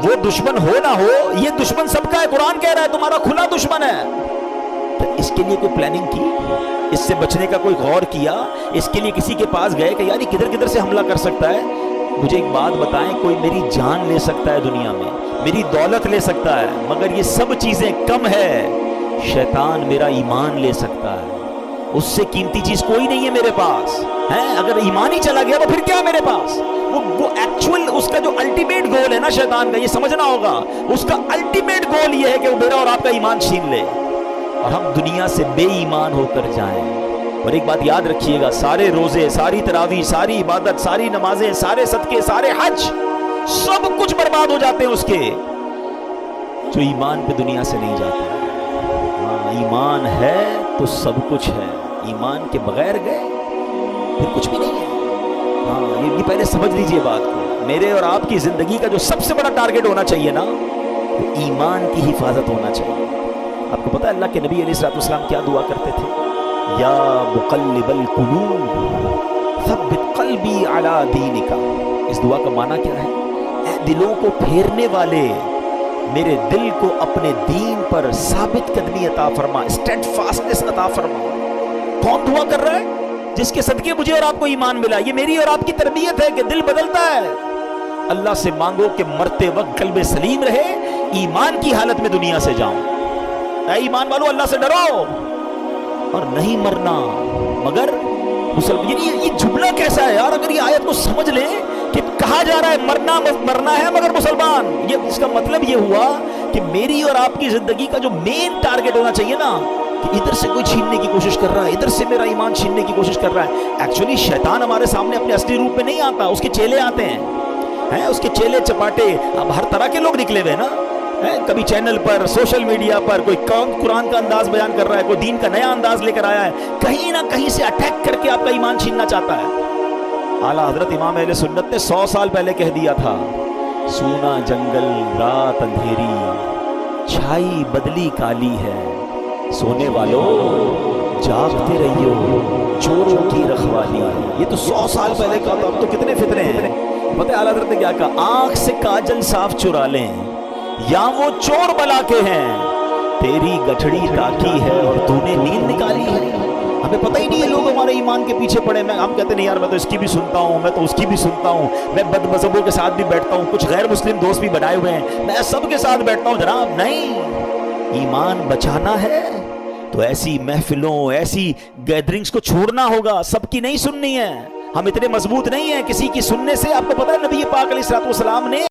وہ دشمن ہو نہ ہو، یہ دشمن سب کا ہے، قرآن کہہ رہا ہے تمہارا کھلا دشمن ہے۔ تو اس کے لیے کوئی پلاننگ کی، اس سے بچنے کا کوئی غور کیا، اس کے لیے کسی کے پاس گئے کہ یار یہ کدھر کدھر سے حملہ کر سکتا ہے؟ مجھے ایک بات بتائیں، کوئی میری جان لے سکتا ہے دنیا میں، میری دولت لے سکتا ہے، مگر یہ سب چیزیں کم ہے، شیطان میرا ایمان لے سکتا ہے، اس سے قیمتی چیز کوئی نہیں ہے میرے پاس ہے۔ اگر ایمان ہی چلا گیا تو پھر کیا میرے پاس؟ وہ ایکچول اس کا جو الٹیمیٹ گول ہے نا شیطان کا، یہ سمجھنا ہوگا، اس کا الٹیمیٹ گول یہ ہے کہ وہ میرا اور آپ کا ایمان چھین لے اور ہم دنیا سے بے ایمان ہو کر جائیں۔ اور ایک بات یاد رکھیے گا، سارے روزے، ساری تراویح، ساری عبادت، ساری نمازیں، سارے صدقے، سارے حج، سب کچھ برباد ہو جاتے ہیں اس کے جو ایمان پہ دنیا سے نہیں جاتا۔ ہاں، ایمان ہے تو سب کچھ ہے، ایمان کے بغیر گئے پھر کچھ بھی نہیں ہے۔ ہاں، یہ پہلے سمجھ لیجئے بات کو۔ میرے اور آپ کی زندگی کا جو سب سے بڑا ٹارگٹ ہونا چاہیے نا، وہ ایمان کی حفاظت ہونا چاہیے۔ آپ کو پتہ ہے اللہ کے نبی علیہ الصلوۃ والسلام کیا دعا کرتے تھے؟ یا مقلب القلوب ثبت قلبی علی دینک۔ اس دعا کا معنی کیا ہے؟ اے دلوں کو پھیرنے والے، میرے دل کو اپنے دین پر ثابت قدمی عطا فرما، اسٹیڈ فاسٹنس عطا فرما۔ کون دعا کر رہا ہے؟ جس کے صدقے مجھے اور آپ کو ایمان ملا۔ یہ میری اور آپ کی تربیت ہے کہ دل بدلتا ہے۔ اللہ سے مانگو کہ مرتے وقت قلب سلیم رہے، ایمان کی حالت میں دنیا سے جاؤں۔ اے ایمان والو، اللہ سے ڈرو اور نہیں مرنا مگر مسلمان۔ یہ جملہ کیسا ہے یار؟ اگر یہ آیت کو سمجھ لیں کہ کہا جا رہا ہے مرنا ہے مگر مسلمان، یہ اس کا مطلب یہ ہوا کہ میری اور آپ کی زندگی کا جو مین ٹارگٹ ہونا چاہیے نا، کہ ادھر سے کوئی چھیننے کی کوشش کر رہا ہے، ادھر سے میرا ایمان چھیننے کی کوشش کر رہا ہے۔ ایکچولی شیطان ہمارے سامنے اپنے اصلی روپ میں نہیں آتا، اس کے چیلے آتے ہیں، اس کے چیلے چپاٹے اب ہر طرح کے لوگ نکلے ہوئے نا۔ کبھی چینل پر، سوشل میڈیا پر کوئی قرآن کا انداز بیان کر رہا ہے، کوئی دین کا نیا انداز لے کر آیا ہے، کہیں نہ کہیں سے اٹیک کر کے آپ کا ایمان چھیننا چاہتا ہے۔ اعلیٰ حضرت امام اہل سنت نے 100 سال پہلے کہہ دیا تھا، سونا جنگل رات اندھیری، چھائی بدلی کالی ہے، سونے والوں جاگتے رہیو، چوروں کی رکھوالی ہے۔ یہ تو 100 سال پہلے کہا تھا، اب تو کتنے فتنے ہیں۔ پتہ ہے اعلیٰ حضرت نے کیا کہا؟ آنکھ سے کاجل صاف چرا لیں یا وہ چور بلا کے ہیں، تیری گٹھڑی ٹاکی ہے اور تو نے نیند نکالی ہے۔ ہمیں پتہ ہی نہیں ہے، لوگ ہمارے ایمان کے پیچھے پڑے، ہم کہتے نہیں یار میں تو اس کی بھی سنتا ہوں، میں تو اس کی بھی سنتا ہوں، میں بد مذہبوں کے ساتھ بھی بیٹھتا ہوں، کچھ غیر مسلم دوست بھی بنائے ہوئے ہیں، میں سب کے ساتھ بیٹھتا ہوں۔ جناب نہیں، ایمان بچانا ہے تو ایسی محفلوں، ایسی گیدرنگز کو چھوڑنا ہوگا، سب کی نہیں سننی ہے۔ ہم اتنے مضبوط نہیں ہیں کسی کی سننے سے۔ آپ کو پتہ ہے نبی پاک علیہ الصلوۃ والسلام نے